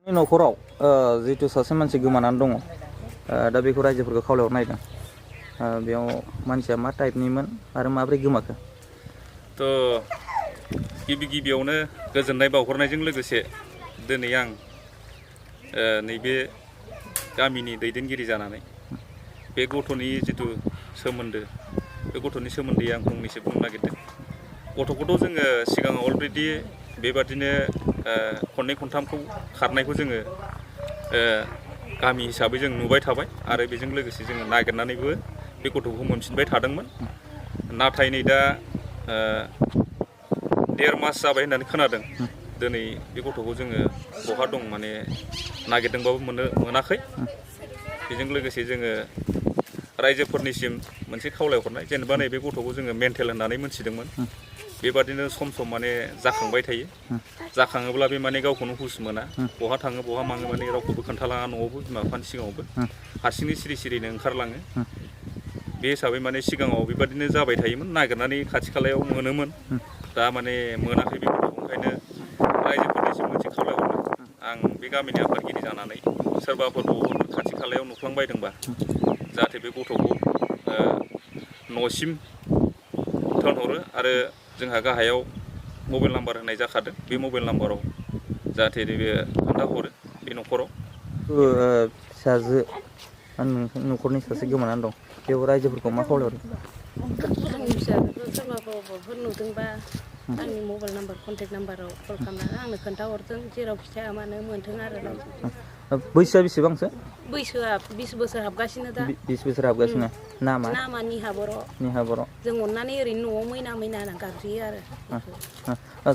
नखराव जितु सासे मानसि गोमानानै दङ दा बेखौ रायजोफोरखौ खावलायहरनो नागिरदों बेयाव मानसिया मा टाइपनिमोन आरो माबोरै गोमाखो गिबियावनो गोजोननाय बावहरनायजों लोगोसे दिनै आं नैबे गामिनि दैदेनगिरि जानानै बे गथ'नि जितु सोमोन्दो बे गथ'नि सोमोन्दै आं फंनैसो बुंनो नागिरदों। गथ'खौथ' जोङो सिगाङाव अलरेडि बेबादिनो खननै खनथामखौ खारनायखौ जोङो गामि हिसाबै जों नुबाय थाबाय आरो बेजों लोगोसे जोङो नागिरनानैबो बे गथ'खौ मोनफिनबाय थादोंमोन। नाथाय नै दा 1.5 मास जाबाय होननानै खोनादों। दिनै बे गथ'खौ जोङो बहा दं माने नागिरदोंबाबो मोनाखै। बेजों लोगोसे जोङो रायजोफोरनिसिम मोनसे खावलायहरनाय जेनेबा नैबे गथ'खौ जोङो मेन्टेल होननानै मोनथिदोंमोन। बेबादिनो सम सम माने जाखांबाय थायो। जाखाङोब्ला बे माने गावखौनो हुस मोना, बहा थाङो बहा माङो माने रावखौबो खोन्थालाङा, न'आवबो बिमा बिफानि सिगाङावबो हारसिङै सिरि सिरिनो ओंखारलाङो। बे हिसाबै माने सिगाङाव बेबादिनो जाबाय थायोमोन, नागिरनानै खाथि खालायाव मोनोमोन। दा माने मोनाखै बे गथ'खौ, ओंखायनो रायजोफोरनिसिम मोनसे खावलायहरनाय आं बे गामिनि आफादगिरि जानानै सोरबाफोर खाथि खालायाव नुफ्लांबायदोंबा जाहाथे बे गथ'खौ न'सिम थिनहरो आरो जोंहा गाहायाव मबाइल नाम्बार होनाय जाखादों। बे मबाइल नाम्बाराव जाहाथे बे खोन्थाहरो बे न'खराव। फिसाजो न'खरनि सासे गोमानानै दं, बेयाव रायजोफोरखौ मा खावलायहरो? आंनि फिसाजोखौ सोरबाफोर नुदोंबा आंनि मबाइल नाम्बार कन्टेक्ट नाम्बाराव कल खालामनानै आंनो खोन्थाहरथों, जेरावखि थाया मानो मोन्थों आरो रायजो। बैसोआ बेसेबांसो? बैसोआ 20 बोसोर हाबगासिनो दा। 20 बोसोर हाबगासिनो। नामा निहा बर'। निहा बर'। जों अननानै ओरैनो न'आव मैना होनना गाबज्रियो आरो।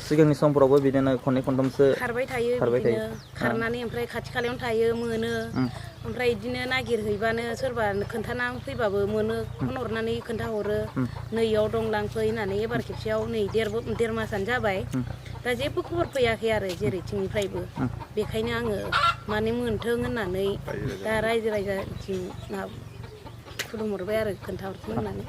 सिगांनि समफोरावबो बिदिनो खननै खनथामसो खारबाय थायो, बिदिनो खारनानै ओमफ्राय खाथि खालायावनो थायो, मोनो। ओमफ्राय बिदिनो नागिरहैबानो सोरबा खोन्थाना फैबाबो मोनो, फन हरनानै खोन्थाहरो नैयाव दं लांफै होननानै। एबार खेबसेयाव नै 1.5 मासानो जाबाय, दा जेबो खबर फैयाखै आरो जेरैथिंनिफ्रायबो। बेखायनो आङो माने मोन्थों होननानै दा रायजो राजाथिं खुलुमहरबाय आरो खोन्थाहरथों होननानै।